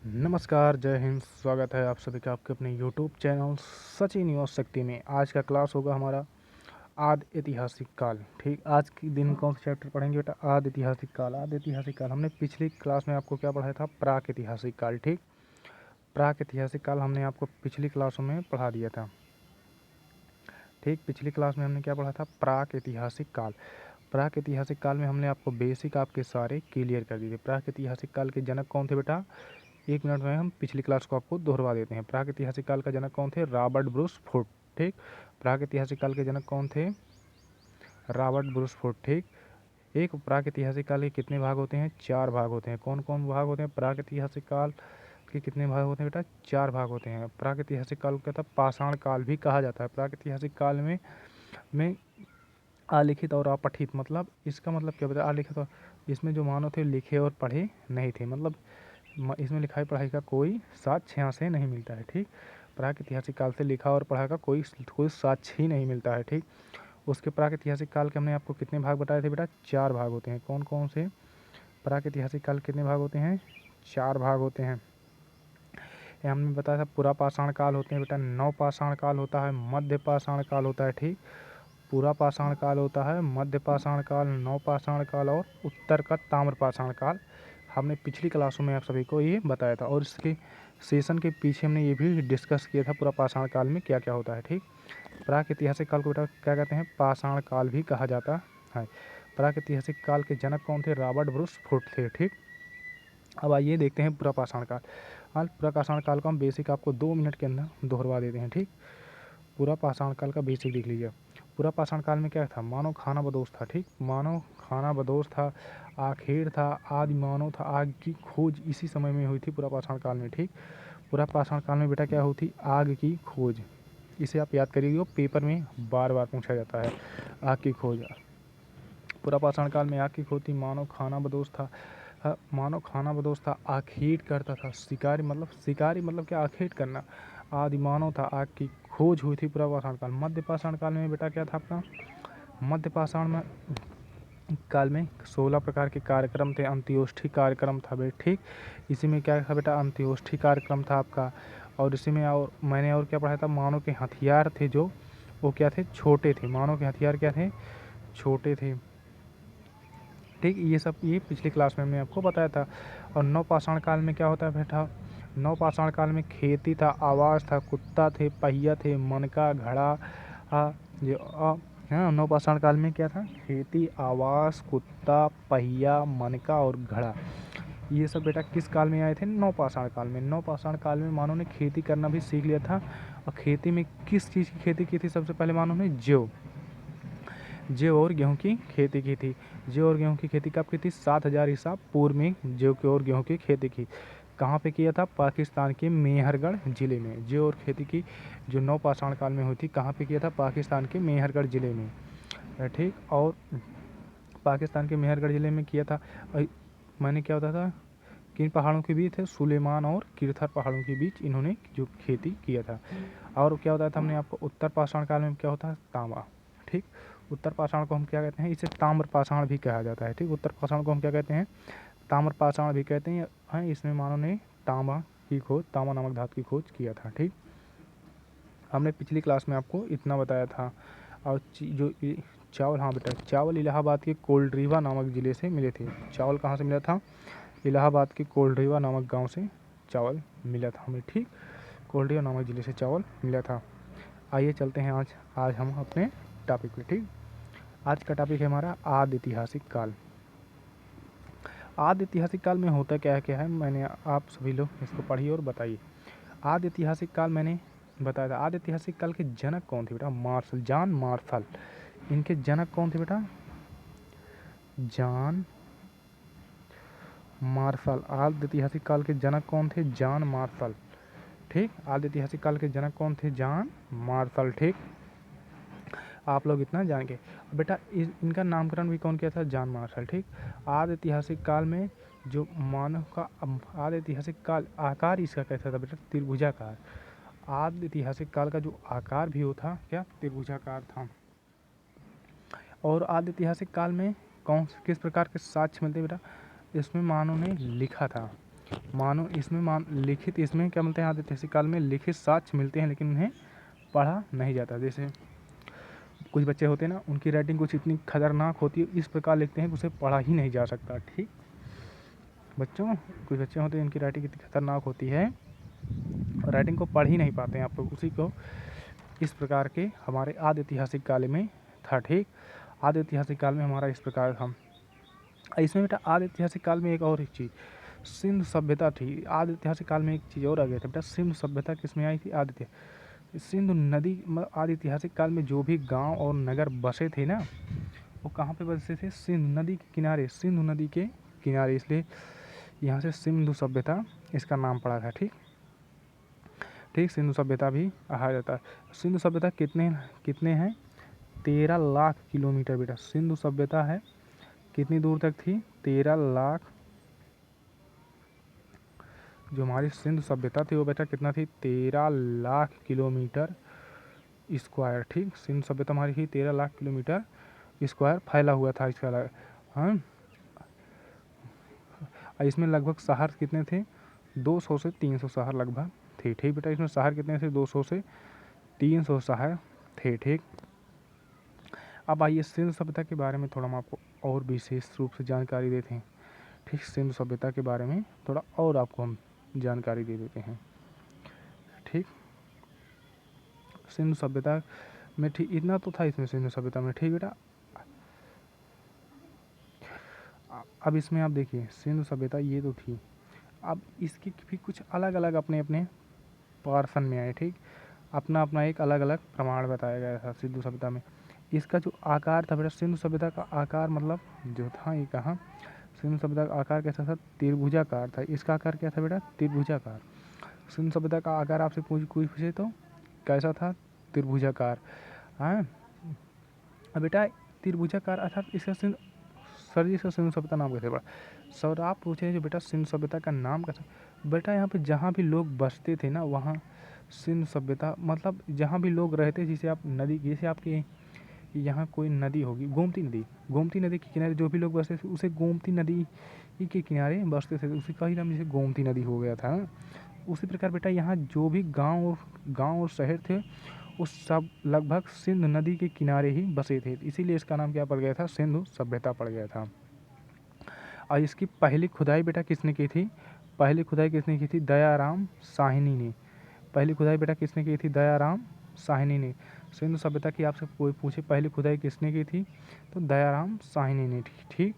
नमस्कार, जय हिंद। स्वागत है आप सभी का आपके अपने यूट्यूब चैनल सचिन युवा शक्ति में। आज का क्लास होगा हमारा आदि ऐतिहासिक काल। ठीक, आज के दिन कौन सा चैप्टर पढ़ेंगे बेटा? आदि ऐतिहासिक काल। आदि ऐतिहासिक काल हमने पिछली क्लास में आपको क्या पढ़ाया था? प्राक ऐतिहासिक काल। ठीक, प्राक ऐतिहासिक काल हमने आपको पिछली क्लासों में पढ़ा दिया था। ठीक, पिछली क्लास में हमने क्या पढ़ा था? प्राक ऐतिहासिक काल। प्राक ऐतिहासिक काल में हमने आपको बेसिक आपके सारे क्लियर कर दिए थे। प्राक ऐतिहासिक काल के जनक कौन थे बेटा? 1 मिनट में हम पिछली क्लास को आपको दोहरवा देते हैं। प्राक ऐतिहासिक काल का जनक कौन थे? Robert Bruce foot. ठीक, प्राक ऐतिहासिक काल के जनक कौन थे? Robert Bruce foot. ठीक, एक प्राक ऐतिहासिक काल के कितने भाग होते हैं? 4 भाग होते हैं। कौन कौन भाग होते हैं प्राक ऐतिहासिक काल के? कितने भाग होते हैं बेटा? 4 भाग होते हैं। प्राक ऐतिहासिक काल को कहता पाषाण काल भी कहा जाता है। प्राक ऐतिहासिक काल में अलिखित और अपठित, मतलब इसका मतलब क्या बताया? अलिखित और इसमें जो मानव थे लिखे और पढ़े नहीं थे, मतलब इसमें लिखाई पढ़ाई का कोई साक्ष्य यहाँ से नहीं मिलता है। ठीक, प्राक ऐतिहासिक काल से लिखा और पढ़ा का कोई साक्ष्य ही नहीं मिलता है। ठीक, उसके प्राक ऐतिहासिक काल के हमने आपको कितने भाग बताए थे बेटा? 4 भाग होते हैं। कौन कौन से? प्राक ऐतिहासिक काल कितने भाग होते हैं? 4 भाग होते हैं। ये हमने बताया था। पूरा पाषाण काल होते हैं बेटा, नव पाषाण काल होता है, मध्य पाषाण काल होता है। ठीक, पूरा पाषाण काल होता है, मध्य पाषाण काल, नव पाषाण काल और उत्तर का ताम्र पाषाण काल। हमने पिछली क्लासों में आप सभी को ये बताया था और इसके सेशन के पीछे हमने ये भी डिस्कस किया था पूरा पाषाण काल में क्या क्या होता है। ठीक, प्राक ऐतिहासिक काल को बेटा क्या कहते हैं? पाषाण काल भी कहा जाता है। प्राक ऐतिहासिक काल के जनक कौन थे? रॉबर्ट ब्रूस फुट थे। ठीक, अब आइए देखते हैं पूरा पाषाण काल। हाल पूरा पाषाण काल को हम बेसिक आपको 2 मिनट के अंदर दोहरवा देते हैं। ठीक, पूरा पाषाण काल का बेसिक देख लीजिए। पूरा पाषाण काल में क्या था? मानव खाना बदोश था। ठीक, मानव खाना बदोश था, आखिर था, आदि मानव था, आग की खोज इसी समय में हुई थी पूरा पाषाण काल में। ठीक, पूरा पाषाण काल में बेटा क्या होती? आग की खोज। इसे आप याद करिएगा, पेपर में बार बार पूछा जाता है, आग की खोज। पूरा पाषाण काल में आग की खोज थी, मानव खाना बदोश था। मानव खाना बदोश था, आखेट करता था, शिकारी मतलब क्या? आखेट करना। आदि मानव था, आग की खोज हुई थी पूरा पाषाण काल। मध्य पाषाण काल में बेटा क्या था आपका? मध्य पाषाण में काल में 16 प्रकार के कार्यक्रम थे। अंत्योष्ठी कार्यक्रम था बेटा। ठीक, इसी में क्या था बेटा? अंत्योष्ठी कार्यक्रम था आपका। और इसी में और मैंने और क्या पढ़ाया था? मानव के हथियार थे जो वो क्या थे? छोटे थे। मानव के हथियार क्या थे? छोटे थे। ठीक, ये सब ये पिछली क्लास में हमने आपको बताया था। और नव पाषाण काल में क्या होता है बेटा? नव पाषाण काल में खेती था, आवास था, कुत्ता थे, पहिया थे, मनका, घड़ा। हाँ, नव पाषाण काल में क्या था? खेती, आवास, कुत्ता, पहिया, मनका और घड़ा। ये सब बेटा किस काल में आए थे? नव पाषाण काल में। नव पाषाण काल में मानव ने खेती करना भी सीख लिया था। और खेती में किस चीज़ की खेती की थी सबसे पहले मानव ने? जौ और गेहूं की खेती की थी। जौ और गेहूं की खेती कब की थी? 7000 ईसा पूर्व में जौ की और गेहूं की खेती की। कहाँ पे किया था? पाकिस्तान के मेहरगढ़ जिले में। जौ और खेती की जो नव पाषाण काल में हुई थी, कहाँ पे किया था? पाकिस्तान के मेहरगढ़ जिले में। ठीक, और पाकिस्तान के मेहरगढ़ जिले में किया था। मैंने क्या होता था? किन पहाड़ों के बीच थे? सुलेमान और किरथर पहाड़ों के बीच इन्होंने जो खेती किया था। और क्या होता था? हमने आपको उत्तर पाषाण काल में क्या होता है? तांबा। ठीक, उत्तर पाषाण को हम क्या कहते हैं? इसे ताम्र पाषाण भी कहा जाता है। ठीक, उत्तर पाषाण को हम क्या कहते हैं? ताम्र पाषाण भी कहते हैं। इसमें मानव ने तांबा नामक धातु की खोज किया था। ठीक, हमने पिछली क्लास में आपको इतना बताया था। और जो चावल, हाँ बेटा, चावल इलाहाबाद के कोल्ड्रीवा नामक ज़िले से मिले थे। चावल कहाँ से मिला था? इलाहाबाद के कोल्ड्रीवा नामक गांव से चावल मिला था हमें। ठीक, कोल्ड्रीवा नामक ज़िले से चावल मिला था। आइए चलते हैं आज हम अपने टॉपिक पे। ठीक, आज का टॉपिक है हमारा आदि ऐतिहासिक काल। आदि ऐतिहासिक काल में होता क्या है? मैंने आप सभी लोग इसको पढ़िए और बताइए। आदि ऐतिहासिक काल मैंने बताया था। आदि ऐतिहासिक काल के जनक कौन थे बेटा? Marshall, John Marshall. इनके जनक कौन थे बेटा? John Marshall. आदि ऐतिहासिक काल के जनक कौन थे? John Marshall. ठीक, आदि ऐतिहासिक काल के जनक कौन थे? John Marshall. ठीक, आप लोग इतना जानेंगे। बेटा इनका नामकरण भी कौन किया था? John Marshall. ठीक, आदि ऐतिहासिक काल में जो मानव का आदि ऐतिहासिक काल आकार इसका कैसा था बेटा? त्रिभुजाकार। आदि ऐतिहासिक काल का जो आकार भी होता क्या? त्रिभुजाकार था। और आदि ऐतिहासिक काल में किस प्रकार के साक्ष्य मिलते बेटा? इसमें मानव ने लिखा था। मानो इसमें लिखित, इसमें क्या मिलते हैं, आदि ऐतिहासिक काल में लिखित साक्ष्य मिलते हैं लेकिन उन्हें पढ़ा नहीं जाता। जैसे कुछ बच्चे होते हैं ना, उनकी राइटिंग कुछ इतनी खतरनाक होती है, इस प्रकार लिखते हैं कि उसे पढ़ा ही नहीं जा सकता। ठीक बच्चों, कुछ बच्चे होते हैं उनकी राइटिंग इतनी खतरनाक होती है, राइटिंग को पढ़ ही नहीं पाते हैं आप लोग। उसी को इस प्रकार के हमारे आदि ऐतिहासिक काल में था। ठीक, आदि ऐतिहासिक काल में हमारा इस प्रकार था। इसमें बेटा आदि ऐतिहासिक काल में एक और एक चीज़, सिंधु सभ्यता थी। आदि ऐतिहासिक काल में एक चीज़ और आ गया था बेटा, सिंधु सभ्यता किसमें आई थी? आदि सिंधु नदी, आदि ऐतिहासिक काल में जो भी गांव और नगर बसे थे ना, वो कहाँ पे बसे थे? सिंधु नदी के किनारे, सिंधु नदी के किनारे, इसलिए यहाँ से सिंधु सभ्यता इसका नाम पड़ा था। ठीक ठीक, सिंधु सभ्यता भी कहा जाता है। सिंधु सभ्यता कितने कितने हैं? 13 लाख किलोमीटर बेटा सिंधु सभ्यता है। कितनी दूर तक थी? 13 लाख। जो हमारी सिंधु सभ्यता थी वो बेटा कितना थी? 13 लाख किलोमीटर स्क्वायर। ठीक, सिंधु सभ्यता हमारी थी 13 लाख किलोमीटर स्क्वायर फैला हुआ था इसका। हाँ, इसमें लगभग शहर कितने थे? 200 से 300 शहर लगभग थे। ठीक बेटा, इसमें शहर कितने थे? 200 से 300 शहर थे। ठीक, अब आइए सिंधु सभ्यता के बारे में थोड़ा हम आपको और विशेष रूप से जानकारी देते हैं। ठीक, सिंधु सभ्यता के बारे में थोड़ा और आपको हम जानकारी दे देते हैं। ठीक, सिंधु सभ्यता में ठीक इतना तो था इसमें सिंधु सभ्यता में। ठीक बेटा, अब इसमें आप देखिए सिंधु सभ्यता ये तो थी, अब इसकी भी कुछ अलग अलग अपने अपने पोर्शन में आए। ठीक, अपना अपना एक अलग अलग प्रमाण बताया गया था सिंधु सभ्यता में। इसका जो आकार था बेटा, सिंधु सभ्यता का आकार मतलब जो था ये कहाँ, सिंधु सभ्यता का आकार कैसा था? त्रिभुजाकार था। इसका आकार क्या था बेटा? त्रिभुजाकार। सिंधु सभ्यता का आकार आपसे पूछे तो कैसा था? त्रिभुजाकार। हाँ, अब बेटा त्रिभुजाकार अर्थात इसका सर जी इसका सिंधु सभ्यता नाम कैसे पड़ा? सर आप पूछे जो बेटा सिंधु सभ्यता का नाम कैसे? बेटा यहाँ पे जहाँ भी लोग बसते थे ना, वहाँ सिंधु सभ्यता मतलब जहाँ भी लोग रहते, जिसे आप नदी, जैसे आपके यहाँ कोई नदी होगी, गोमती नदी, गोमती नदी के किनारे जो भी लोग बसते थे उसे गोमती नदी के किनारे बसते थे, उसी का ही नाम जैसे गोमती नदी हो गया था। उसी प्रकार बेटा यहाँ जो भी गाँव और शहर थे उस सब लगभग सिंधु नदी के किनारे ही बसे थे, इसीलिए इसका नाम क्या पड़ गया था? सिंधु सभ्यता पड़ गया था। और इसकी पहली खुदाई बेटा किसने की थी? पहली खुदाई किसने की थी? दयाराम साहनी ने। पहली खुदाई बेटा किसने की थी? दयाराम साहनी ने। सिंधु सभ्यता की आपसे कोई पूछे पहली खुदाई किसने की थी, तो दयाराम साहनी ने। ठीक,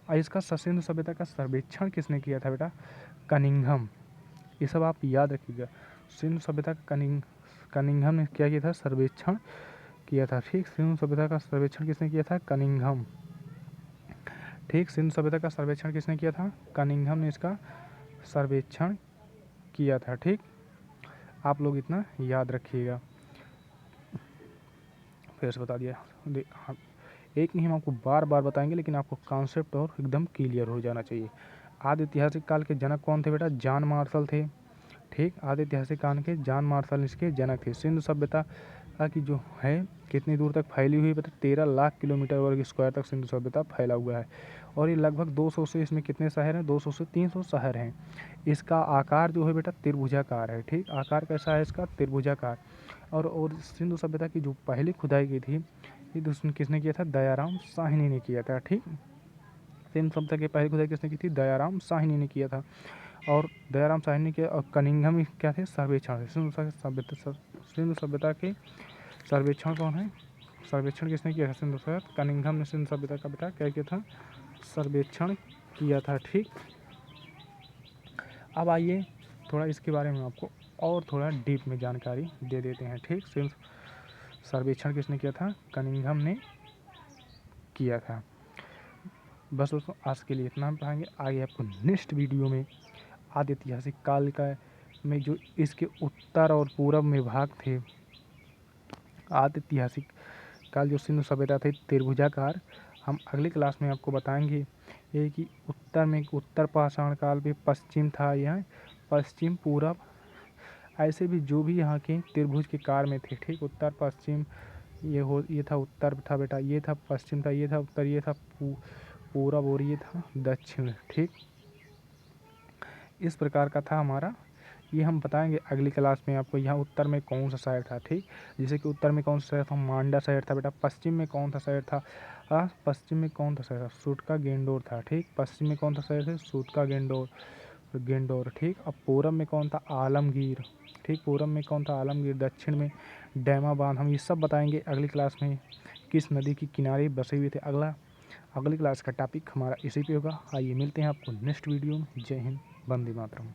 और इसका सिंधु सभ्यता का सर्वेक्षण किसने किया था बेटा? कनिंघम। ये सब आप याद रखिएगा। सिंधु सभ्यता का कनिंघम ने क्या किया था? सर्वेक्षण किया था। ठीक, सिंधु सभ्यता का सर्वेक्षण किसने किया था? कनिंघम। ठीक, सिंधु सभ्यता का सर्वेक्षण किसने किया था? कनिंघम ने इसका सर्वेक्षण किया था। ठीक, आप लोग इतना याद रखिएगा। फिर से बता दिया, एक नहीं हम आपको बार बार बताएंगे, लेकिन आपको कॉन्सेप्ट और एकदम क्लियर हो जाना चाहिए। आदि ऐतिहासिक काल के जनक कौन थे बेटा? जॉन मार्शल थे। ठीक, आदि ऐतिहासिक काल के जॉन मार्शल इसके जनक थे। सिंधु सभ्यता की जो है कितनी दूर तक फैली हुई है बेटा? 13 लाख किलोमीटर वर्ग स्क्वायर तक सिंधु सभ्यता फैला हुआ है, और ये लगभग 200 से, इसमें कितने शहर हैं? 200 से 300 शहर हैं। इसका आकार जो है बेटा त्रिभुजाकार है। ठीक, आकार कैसा है इसका? त्रिभुजाकार। और सिंधु सभ्यता की जो पहली खुदाई की थी, ये दूसरी किसने किया था? दयाराम साहनी ने किया था। ठीक, सिंधु सभ्यता की पहली खुदाई किसने की थी? दयाराम साहनी ने किया था। और दयाराम साहनी के और कनिंघम क्या थे? सर्वेक्षण थे। सिंधु सभ्यता के सर्वेक्षण कौन है? सर्वेक्षण किसने किया था? सिंधु सभ्यता कनिंघम ने सिंधु सभ्यता का बेटा क्या किया था? सर्वेक्षण किया था। ठीक, अब आइए थोड़ा इसके बारे में आपको और थोड़ा डीप में जानकारी दे देते हैं। ठीक, सिंधु सर्वेक्षण किसने किया था? कनिंघम ने किया था। बस दोस्तों आज के लिए इतना हम पढ़ाएंगे। आगे आपको नेक्स्ट वीडियो में आदि ऐतिहासिक काल का में जो इसके उत्तर और पूर्व में भाग थे, आदि ऐतिहासिक काल जो सिंधु सभ्यता थी त्रिभुजाकार, हम अगली क्लास में आपको बताएंगे। ये कि उत्तर में उत्तर पाषाण काल में पश्चिम था, यह पश्चिम पूर्व, ऐसे भी जो भी यहाँ के त्रिभुज के कार में थे। ठीक, उत्तर पश्चिम ये था उत्तर था बेटा, ये था पश्चिम था, ये था उत्तर, ये था पूरब और ये था दक्षिण। ठीक, इस प्रकार का था हमारा। ये हम बताएंगे अगली क्लास में आपको। यहाँ उत्तर में कौन सा शहर था, ठीक, जैसे कि उत्तर में कौन सा शहर था, मांडा शहर था बेटा। पश्चिम में कौन सा शहर था, पश्चिम में कौन सा शहर था, सूटका गेंडोर था, ठीक। पश्चिम में कौन सा शहर था, सूटका गेंडोर, गेंडोर, ठीक। अब पूरब में कौन था, आलमगीर, ठीक। पूरब में कौन था, आलमगीर। दक्षिण में डैमा बांध। हम ये सब बताएंगे अगली क्लास में, किस नदी के किनारे बसे हुए थे। अगली क्लास का टॉपिक हमारा इसी पे होगा। आइए मिलते हैं आपको नेक्स्ट वीडियो में। जय हिंद, वंदे मातरम।